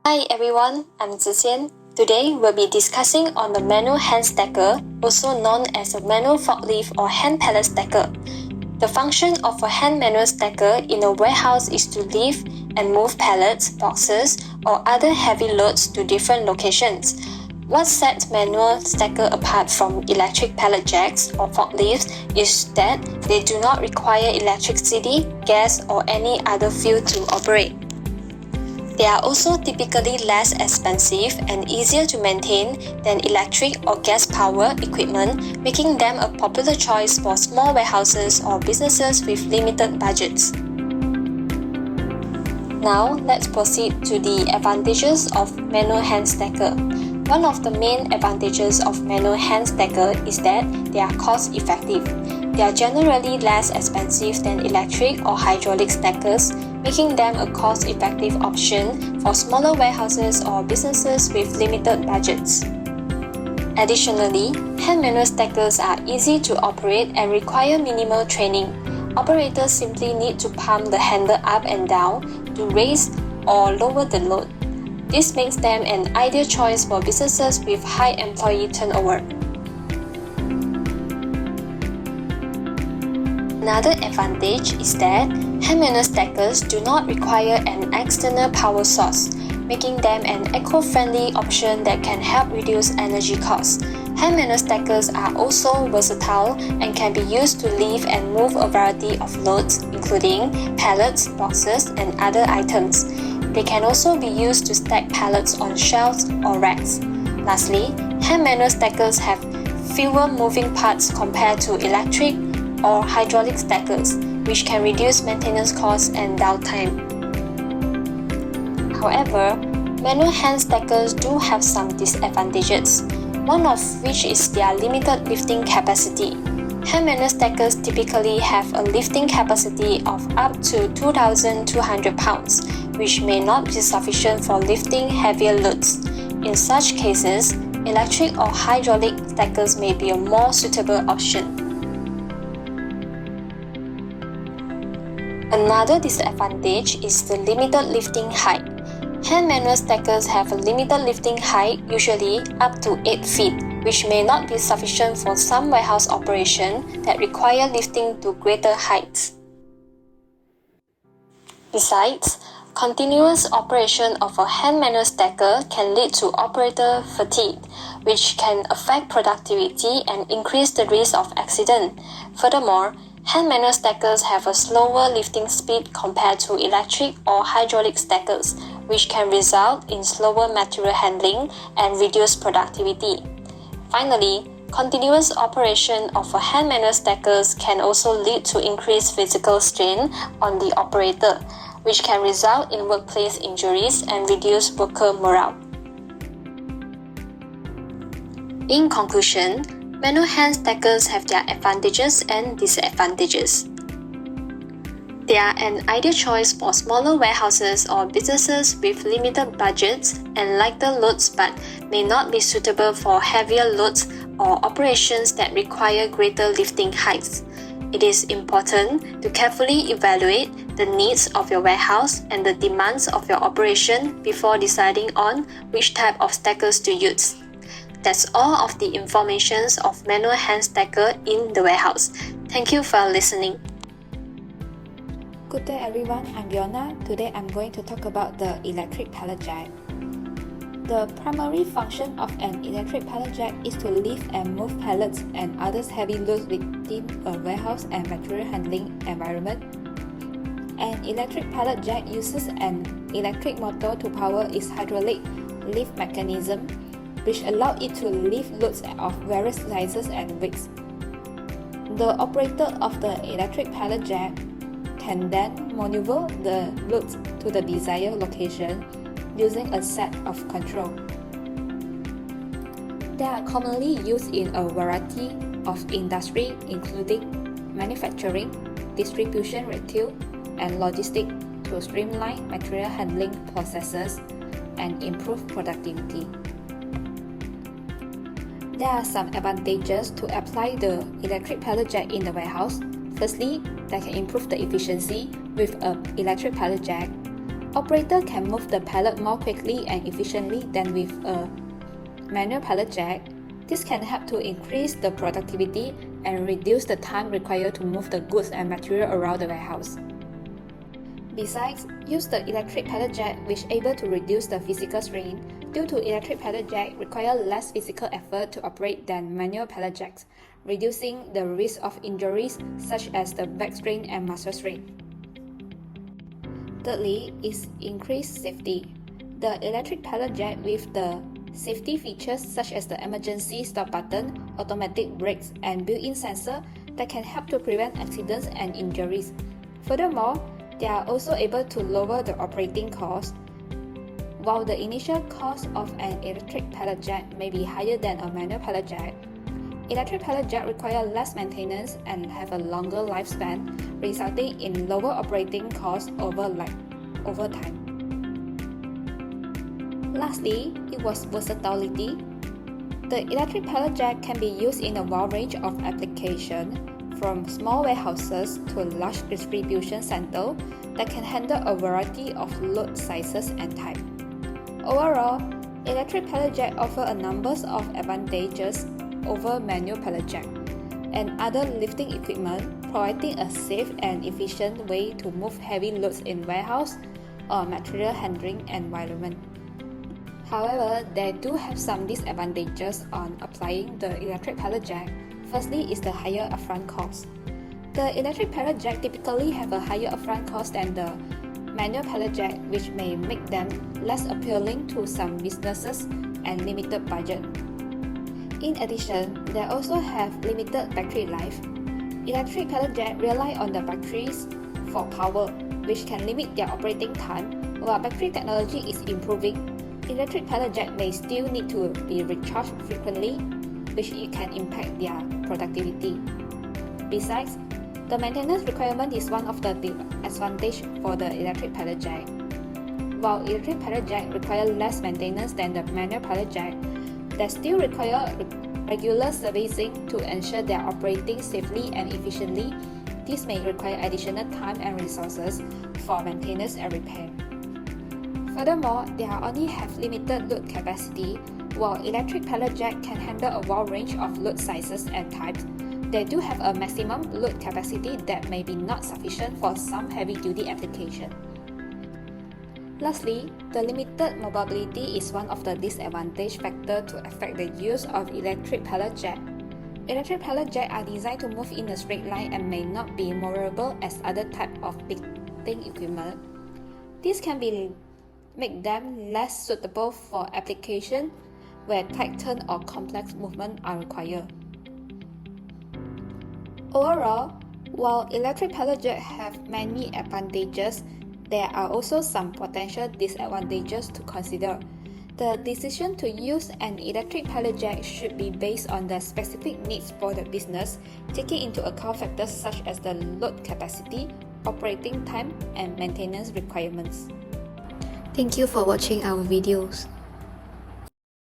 Hi everyone, I'm Zixian. Today we'll be discussing on the manual hand stacker, also known as a manual forklift or hand pallet stacker. The function of a hand manual stacker in a warehouse is to lift and move pallets, boxes, or other heavy loads to different locations. What sets manual stacker apart from electric pallet jacks or forklifts is that they do not require electricity, gas, or any other fuel to operate. They are also typically less expensive and easier to maintain than electric or gas-powered equipment, making them a popular choice for small warehouses or businesses with limited budgets. Now, let's proceed to the advantages of manual hand stacker. One of the main advantages of manual hand stacker is that they are cost-effective. They are generally less expensive than electric or hydraulic stackers, making them a cost-effective option for smaller warehouses or businesses with limited budgets. Additionally, hand manual stackers are easy to operate and require minimal training. Operators simply need to pump the handle up and down to raise or lower the load. This makes them an ideal choice for businesses with high employee turnover. Another advantage is that hand manual stackers do not require an external power source, making them an eco-friendly option that can help reduce energy costs. Hand manual stackers are also versatile and can be used to lift and move a variety of loads, including pallets, boxes, and other items. They can also be used to stack pallets on shelves or racks. Lastly, hand manual stackers have fewer moving parts compared to electric or hydraulic stackers, which can reduce maintenance costs and downtime. However, manual hand stackers do have some disadvantages, one of which is their limited lifting capacity. Hand manual stackers typically have a lifting capacity of up to 2,200 pounds, which may not be sufficient for lifting heavier loads. In such cases, electric or hydraulic stackers may be a more suitable option. Another disadvantage is the limited lifting height. Hand manual stackers have a limited lifting height, usually up to 8 feet, which may not be sufficient for some warehouse operations that require lifting to greater heights. Besides, continuous operation of a hand manual stacker can lead to operator fatigue, which can affect productivity and increase the risk of accident. Furthermore, hand manual stackers have a slower lifting speed compared to electric or hydraulic stackers, which can result in slower material handling and reduced productivity. Finally, continuous operation of a hand manual stackers can also lead to increased physical strain on the operator, which can result in workplace injuries and reduce worker morale. In conclusion, manual hand stackers have their advantages and disadvantages. They are an ideal choice for smaller warehouses or businesses with limited budgets and lighter loads, but may not be suitable for heavier loads or operations that require greater lifting heights. It is important to carefully evaluate the needs of your warehouse and the demands of your operation before deciding on which type of stackers to use. That's all of the information of manual hand stacker in the warehouse. Thank you for listening. Good day everyone, I'm Fiona. Today I'm going to talk about the electric pallet jack. The primary function of an electric pallet jack is to lift and move pallets and other heavy loads within a warehouse and material handling environment. An electric pallet jack uses an electric motor to power its hydraulic lift mechanism, which allow it to lift loads of various sizes and weights. The operator of the electric pallet jack can then maneuver the loads to the desired location using a set of control. They are commonly used in a variety of industries, including manufacturing, distribution, retail, and logistics, to streamline material handling processes and improve productivity. There are some advantages to apply the electric pallet jack in the warehouse. Firstly, they can improve the efficiency with an electric pallet jack. Operator can move the pallet more quickly and efficiently than with a manual pallet jack. This can help to increase the productivity and reduce the time required to move the goods and material around the warehouse. Besides, use the electric pallet jack, which is able to reduce the physical strain. Due to electric pallet jack require less physical effort to operate than manual pallet jacks, reducing the risk of injuries such as the back strain and muscle strain. Thirdly is increased safety. The electric pallet jack with the safety features such as the emergency stop button, automatic brakes, and built-in sensor that can help to prevent accidents and injuries. Furthermore, they are also able to lower the operating cost. While the initial cost of an electric pallet jack may be higher than a manual pallet jack, electric pallet jack require less maintenance and have a longer lifespan, resulting in lower operating costs over time. Lastly, it was versatility. The electric pallet jack can be used in a wide range of applications, from small warehouses to a large distribution center that can handle a variety of load sizes and types. Overall, electric pallet jack offer a number of advantages over manual pallet jack and other lifting equipment, providing a safe and efficient way to move heavy loads in warehouse or material handling environment. However, they do have some disadvantages on applying the electric pallet jack. Firstly is the higher upfront cost. The electric pallet jack typically have a higher upfront cost than the manual pallet jack, which may make them less appealing to some businesses and limited budget. In addition, they also have limited battery life. Electric pallet jack rely on the batteries for power, which can limit their operating time. While battery technology is improving, electric pallet jack may still need to be recharged frequently, which it can impact their productivity. Besides, the maintenance requirement is one of the disadvantages for the electric pallet jack. While electric pallet jack require less maintenance than the manual pallet jack, they still require regular servicing to ensure they are operating safely and efficiently. This may require additional time and resources for maintenance and repair. Furthermore, they only have limited load capacity. While electric pallet jack can handle a wide range of load sizes and types, they do have a maximum load capacity that may be not sufficient for some heavy-duty application. Lastly, the limited mobility is one of the disadvantage factors to affect the use of electric pallet jack. Electric pallet jack are designed to move in a straight line and may not be maneuverable as other types of lifting equipment. This can make them less suitable for application where tight turn or complex movement are required. Overall, while electric pallet jack have many advantages, there are also some potential disadvantages to consider. The decision to use an electric pallet jack should be based on the specific needs for the business, taking into account factors such as the load capacity, operating time, and maintenance requirements. Thank you for watching our videos.